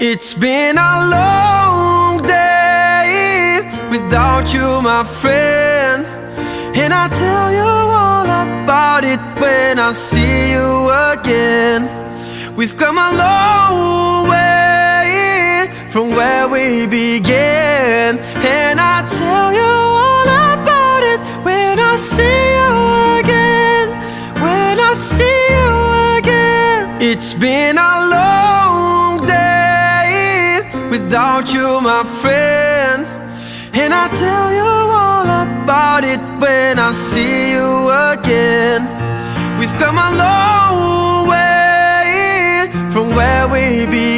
It's been a long day without you, my friend, and I'll tell you all about it when I see you again. We've come a long way from where we began, and I'll tell you all about it when I see you again. When I see you again. It's been a long day without you, my friend, and I'll tell you all about it when I see you again. We've come a long way from where we began.